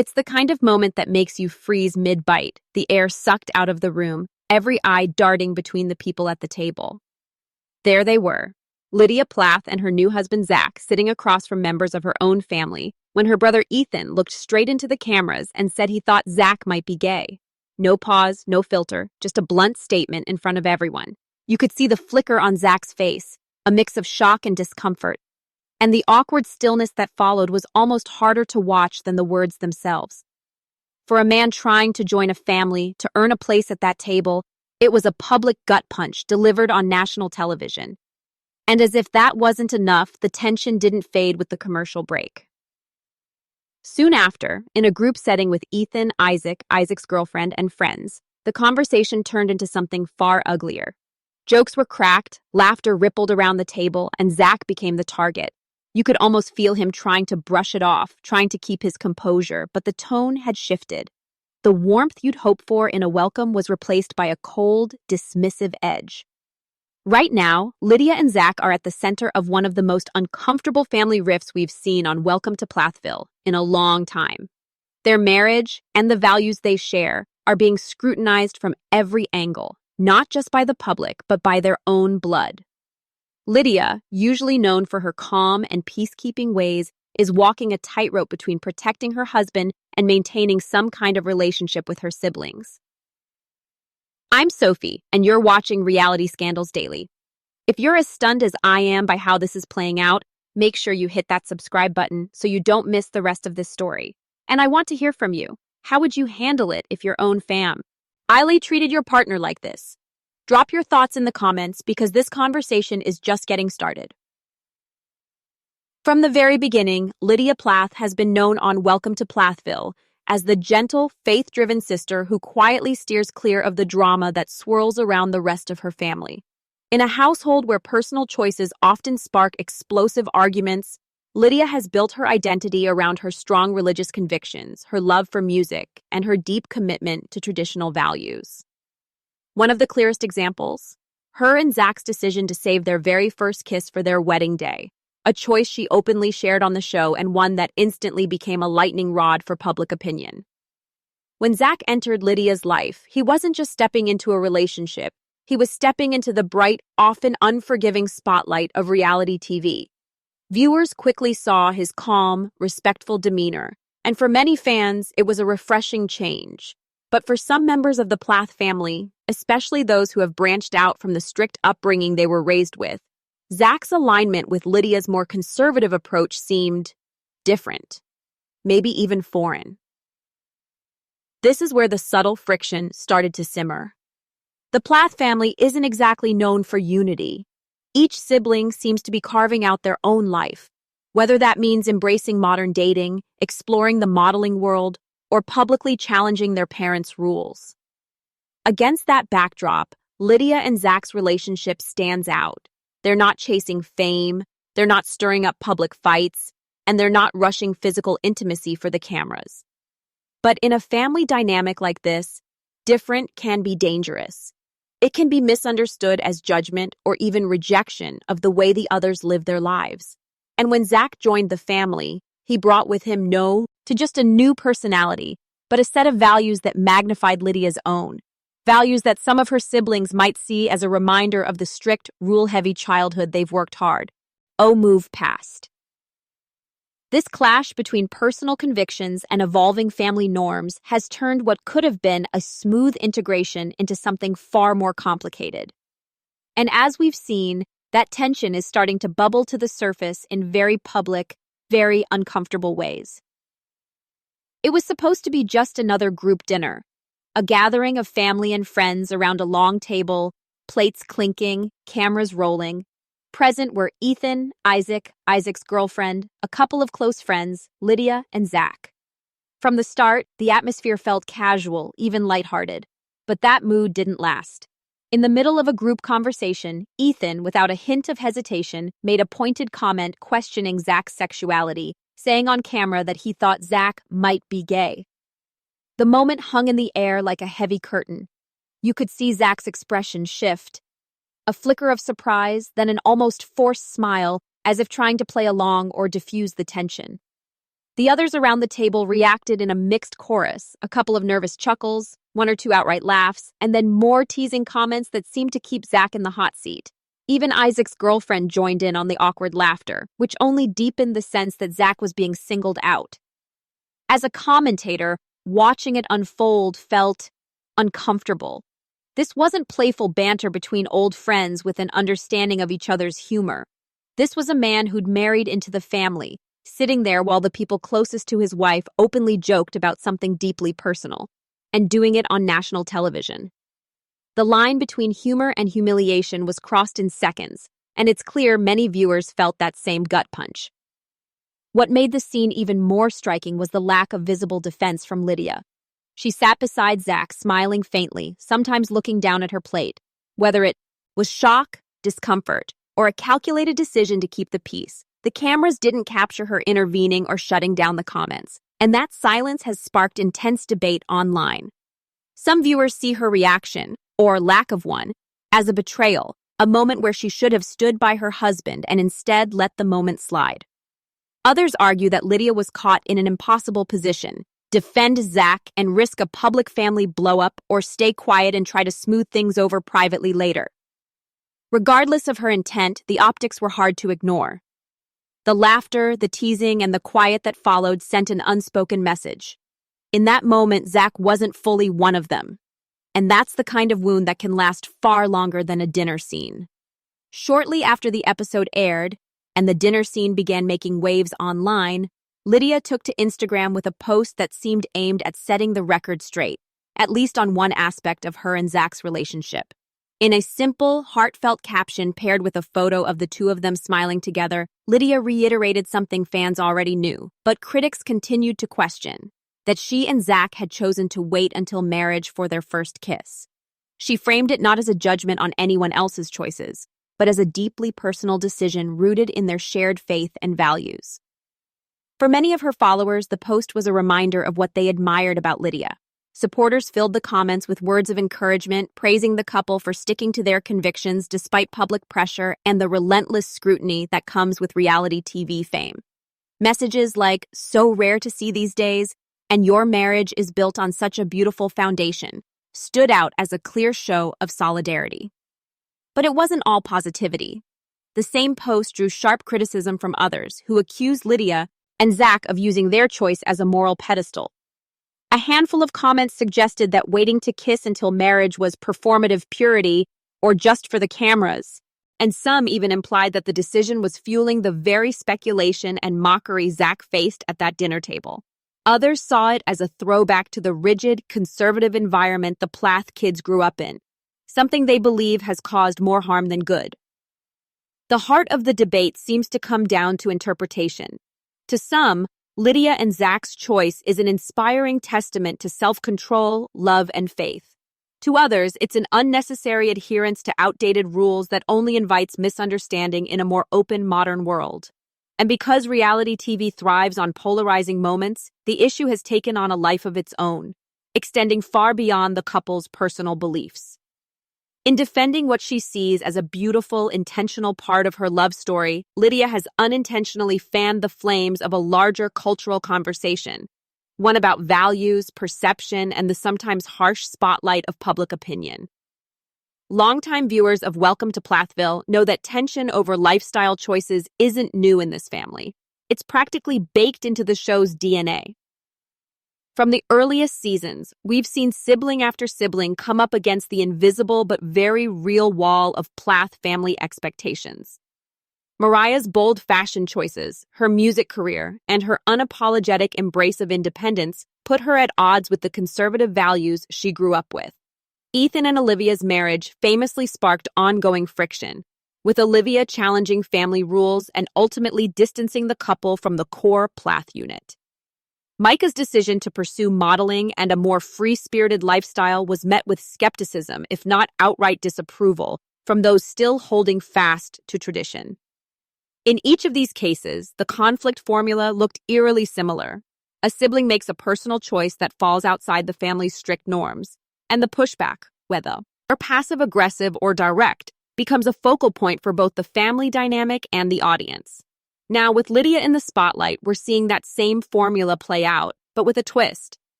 It's the kind of moment that makes you freeze mid-bite, the air sucked out of the room, every eye darting between the people at the table. There they were, Lydia Plath and her new husband Zach sitting across from members of her own family, when her brother Ethan looked straight into the cameras and said he thought Zach might be gay. No pause, no filter, just a blunt statement in front of everyone. You could see the flicker on Zach's face, a mix of shock and discomfort. And the awkward stillness that followed was almost harder to watch than the words themselves. For a man trying to join a family, to earn a place at that table, it was a public gut punch delivered on national television. And as if that wasn't enough, the tension didn't fade with the commercial break. Soon after, in a group setting with Ethan, Isaac's girlfriend, and friends, the conversation turned into something far uglier. Jokes were cracked, laughter rippled around the table, and Zach became the target. You could almost feel him trying to brush it off, trying to keep his composure, but the tone had shifted. The warmth you'd hope for in a welcome was replaced by a cold, dismissive edge. Right now, Lydia and Zach are at the center of one of the most uncomfortable family rifts we've seen on Welcome to Plathville in a long time. Their marriage and the values they share are being scrutinized from every angle, not just by the public, but by their own blood. Lydia, usually known for her calm and peacekeeping ways, is walking a tightrope between protecting her husband and maintaining some kind of relationship with her siblings. I'm Sophie, and you're watching Reality Scandals Daily. If you're as stunned as I am by how this is playing out, make sure you hit that subscribe button so you don't miss the rest of this story. And I want to hear from you. How would you handle it if your own fam Eiley treated your partner like this? Drop your thoughts in the comments because this conversation is just getting started. From the very beginning, Lydia Plath has been known on Welcome to Plathville as the gentle, faith-driven sister who quietly steers clear of the drama that swirls around the rest of her family. In a household where personal choices often spark explosive arguments, Lydia has built her identity around her strong religious convictions, her love for music, and her deep commitment to traditional values. One of the clearest examples? Her and Zach's decision to save their very first kiss for their wedding day, a choice she openly shared on the show and one that instantly became a lightning rod for public opinion. When Zach entered Lydia's life, he wasn't just stepping into a relationship, he was stepping into the bright, often unforgiving spotlight of reality TV. Viewers quickly saw his calm, respectful demeanor, and for many fans, it was a refreshing change. But for some members of the Plath family, especially those who have branched out from the strict upbringing they were raised with, Zach's alignment with Lydia's more conservative approach seemed different, maybe even foreign. This is where the subtle friction started to simmer. The Plath family isn't exactly known for unity. Each sibling seems to be carving out their own life, whether that means embracing modern dating, exploring the modeling world, or publicly challenging their parents' rules. Against that backdrop, Lydia and Zach's relationship stands out. They're not chasing fame, they're not stirring up public fights, and they're not rushing physical intimacy for the cameras. But in a family dynamic like this, different can be dangerous. It can be misunderstood as judgment or even rejection of the way the others live their lives. And when Zach joined the family, he brought with him no to just a new personality, but a set of values that magnified Lydia's own. Values that some of her siblings might see as a reminder of the strict, rule-heavy childhood they've worked hard. Move past. This clash between personal convictions and evolving family norms has turned what could have been a smooth integration into something far more complicated. And as we've seen, that tension is starting to bubble to the surface in very public, very uncomfortable ways. It was supposed to be just another group dinner, a gathering of family and friends around a long table, plates clinking, cameras rolling. Present were Ethan, Isaac's girlfriend, a couple of close friends, Lydia and Zach. From the start, the atmosphere felt casual, even lighthearted. But that mood didn't last. In the middle of a group conversation, Ethan, without a hint of hesitation, made a pointed comment questioning Zach's sexuality, saying on camera that he thought Zach might be gay. The moment hung in the air like a heavy curtain. You could see Zach's expression shift. A flicker of surprise, then an almost forced smile, as if trying to play along or diffuse the tension. The others around the table reacted in a mixed chorus, a couple of nervous chuckles, one or two outright laughs, and then more teasing comments that seemed to keep Zach in the hot seat. Even Isaac's girlfriend joined in on the awkward laughter, which only deepened the sense that Zach was being singled out. As a commentator, watching it unfold felt uncomfortable. This wasn't playful banter between old friends with an understanding of each other's humor. This was a man who'd married into the family, sitting there while the people closest to his wife openly joked about something deeply personal, and doing it on national television. The line between humor and humiliation was crossed in seconds, and it's clear many viewers felt that same gut punch. What made the scene even more striking was the lack of visible defense from Lydia. She sat beside Zach, smiling faintly, sometimes looking down at her plate, whether it was shock, discomfort, or a calculated decision to keep the peace. The cameras didn't capture her intervening or shutting down the comments, and that silence has sparked intense debate online. Some viewers see her reaction, or lack of one, as a betrayal, a moment where she should have stood by her husband and instead let the moment slide. Others argue that Lydia was caught in an impossible position: defend Zach and risk a public family blow-up, or stay quiet and try to smooth things over privately later. Regardless of her intent, the optics were hard to ignore. The laughter, the teasing, and the quiet that followed sent an unspoken message. In that moment, Zach wasn't fully one of them. And that's the kind of wound that can last far longer than a dinner scene. Shortly after the episode aired, and the dinner scene began making waves online, Lydia took to Instagram with a post that seemed aimed at setting the record straight, at least on one aspect of her and Zach's relationship. In a simple, heartfelt caption paired with a photo of the two of them smiling together, Lydia reiterated something fans already knew, but critics continued to question: that she and Zach had chosen to wait until marriage for their first kiss. She framed it not as a judgment on anyone else's choices, but as a deeply personal decision rooted in their shared faith and values. For many of her followers, the post was a reminder of what they admired about Lydia. Supporters filled the comments with words of encouragement, praising the couple for sticking to their convictions despite public pressure and the relentless scrutiny that comes with reality TV fame. Messages like, "So rare to see these days," and "Your marriage is built on such a beautiful foundation," stood out as a clear show of solidarity. But it wasn't all positivity. The same post drew sharp criticism from others who accused Lydia and Zach of using their choice as a moral pedestal. A handful of comments suggested that waiting to kiss until marriage was performative purity or just for the cameras, and some even implied that the decision was fueling the very speculation and mockery Zach faced at that dinner table. Others saw it as a throwback to the rigid, conservative environment the Plath kids grew up in, something they believe has caused more harm than good. The heart of the debate seems to come down to interpretation. To some, Lydia and Zach's choice is an inspiring testament to self-control, love, and faith. To others, it's an unnecessary adherence to outdated rules that only invites misunderstanding in a more open, modern world. And because reality TV thrives on polarizing moments, the issue has taken on a life of its own, extending far beyond the couple's personal beliefs. In defending what she sees as a beautiful, intentional part of her love story, Lydia has unintentionally fanned the flames of a larger cultural conversation, one about values, perception, and the sometimes harsh spotlight of public opinion. Longtime viewers of Welcome to Plathville know that tension over lifestyle choices isn't new in this family. It's practically baked into the show's DNA. From the earliest seasons, we've seen sibling after sibling come up against the invisible but very real wall of Plath family expectations. Mariah's bold fashion choices, her music career, and her unapologetic embrace of independence put her at odds with the conservative values she grew up with. Ethan and Olivia's marriage famously sparked ongoing friction, with Olivia challenging family rules and ultimately distancing the couple from the core Plath unit. Micah's decision to pursue modeling and a more free-spirited lifestyle was met with skepticism, if not outright disapproval, from those still holding fast to tradition. In each of these cases, the conflict formula looked eerily similar. A sibling makes a personal choice that falls outside the family's strict norms, and the pushback, whether passive-aggressive or direct, becomes a focal point for both the family dynamic and the audience. Now, with Lydia in the spotlight, we're seeing that same formula play out, but with a twist.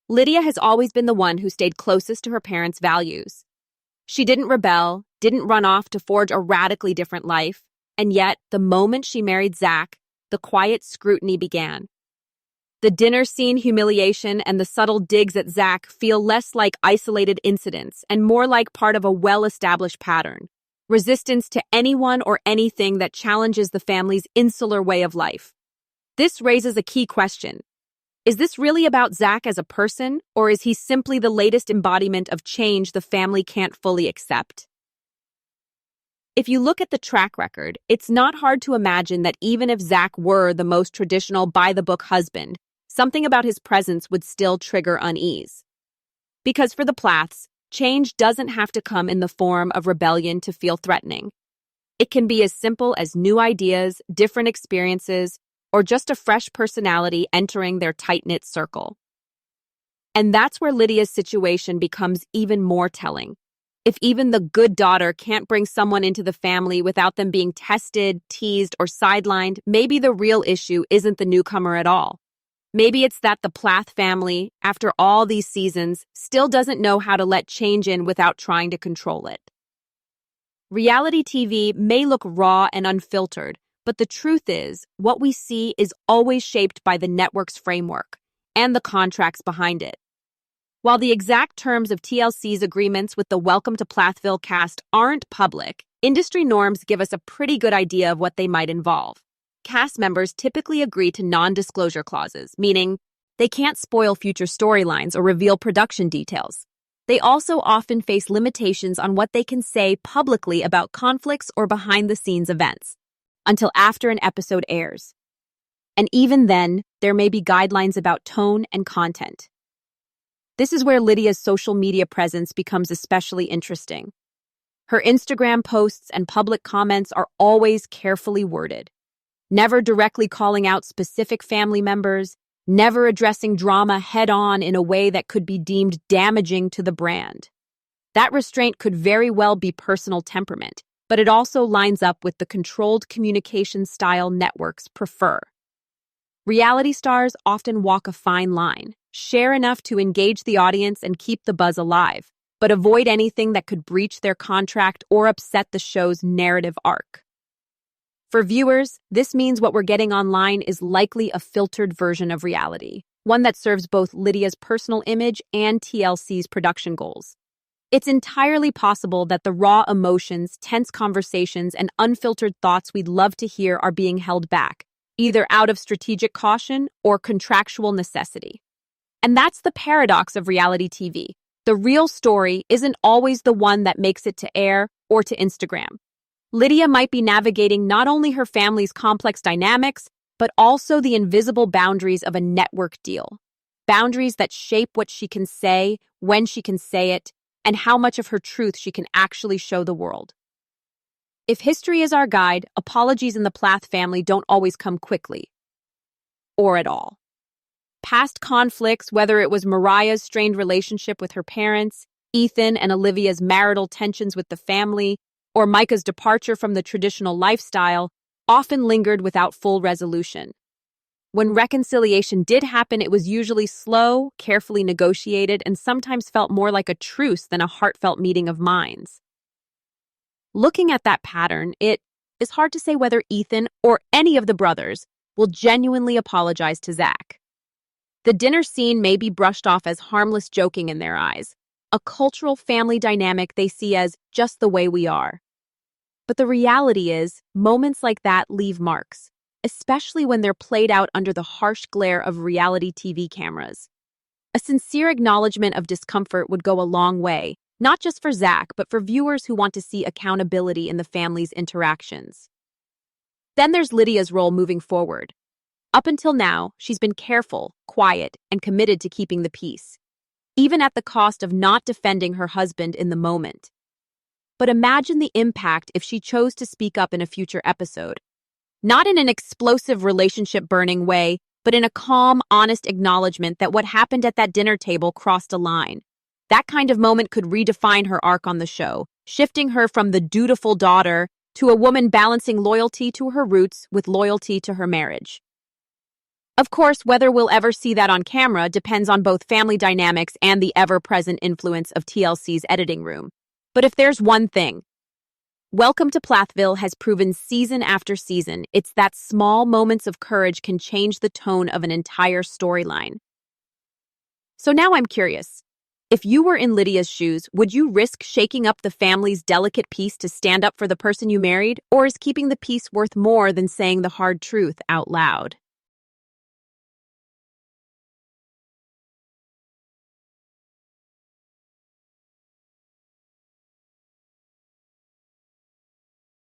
Lydia has always been the one who stayed closest to her parents' values. She didn't rebel, didn't run off to forge a radically different life, and yet, the moment she married Zach, the quiet scrutiny began. The dinner scene humiliation and the subtle digs at Zach feel less like isolated incidents and more like part of a well-established pattern. Resistance to anyone or anything that challenges the family's insular way of life. This raises a key question. Is this really about Zach as a person, or is he simply the latest embodiment of change the family can't fully accept? If you look at the track record, it's not hard to imagine that even if Zach were the most traditional by-the-book husband, something about his presence would still trigger unease. Because for the Plaths, change doesn't have to come in the form of rebellion to feel threatening. It can be as simple as new ideas, different experiences, or just a fresh personality entering their tight-knit circle. And that's where Lydia's situation becomes even more telling. If even the good daughter can't bring someone into the family without them being tested, teased, or sidelined, maybe the real issue isn't the newcomer at all. Maybe it's that the Plath family, after all these seasons, still doesn't know how to let change in without trying to control it. Reality TV may look raw and unfiltered, but the truth is, what we see is always shaped by the network's framework and the contracts behind it. While the exact terms of TLC's agreements with the Welcome to Plathville cast aren't public, industry norms give us a pretty good idea of what they might involve. Cast members typically agree to non-disclosure clauses, meaning they can't spoil future storylines or reveal production details. They also often face limitations on what they can say publicly about conflicts or behind-the-scenes events, until after an episode airs. And even then, there may be guidelines about tone and content. This is where Lydia's social media presence becomes especially interesting. Her Instagram posts and public comments are always carefully worded, never directly calling out specific family members, never addressing drama head-on in a way that could be deemed damaging to the brand. That restraint could very well be personal temperament, but it also lines up with the controlled communication style networks prefer. Reality stars often walk a fine line, share enough to engage the audience and keep the buzz alive, but avoid anything that could breach their contract or upset the show's narrative arc. For viewers, this means what we're getting online is likely a filtered version of reality, one that serves both Lydia's personal image and TLC's production goals. It's entirely possible that the raw emotions, tense conversations, and unfiltered thoughts we'd love to hear are being held back, either out of strategic caution or contractual necessity. And that's the paradox of reality TV. The real story isn't always the one that makes it to air or to Instagram. Lydia might be navigating not only her family's complex dynamics, but also the invisible boundaries of a network deal. Boundaries that shape what she can say, when she can say it, and how much of her truth she can actually show the world. If history is our guide, apologies in the Plath family don't always come quickly, or at all. Past conflicts, whether it was Mariah's strained relationship with her parents, Ethan and Olivia's marital tensions with the family, or Micah's departure from the traditional lifestyle, often lingered without full resolution. When reconciliation did happen, it was usually slow, carefully negotiated, and sometimes felt more like a truce than a heartfelt meeting of minds. Looking at that pattern, it is hard to say whether Ethan or any of the brothers will genuinely apologize to Zach. The dinner scene may be brushed off as harmless joking in their eyes, a cultural family dynamic they see as just the way we are. But the reality is, moments like that leave marks, especially when they're played out under the harsh glare of reality TV cameras. A sincere acknowledgement of discomfort would go a long way, not just for Zach, but for viewers who want to see accountability in the family's interactions. Then there's Lydia's role moving forward. Up until now, she's been careful, quiet, and committed to keeping the peace, even at the cost of not defending her husband in the moment. But imagine the impact if she chose to speak up in a future episode. Not in an explosive relationship-burning way, but in a calm, honest acknowledgement that what happened at that dinner table crossed a line. That kind of moment could redefine her arc on the show, shifting her from the dutiful daughter to a woman balancing loyalty to her roots with loyalty to her marriage. Of course, whether we'll ever see that on camera depends on both family dynamics and the ever-present influence of TLC's editing room. But if there's one thing, Welcome to Plathville has proven season after season, it's that small moments of courage can change the tone of an entire storyline. So now I'm curious. If you were in Lydia's shoes, would you risk shaking up the family's delicate peace to stand up for the person you married, or is keeping the peace worth more than saying the hard truth out loud?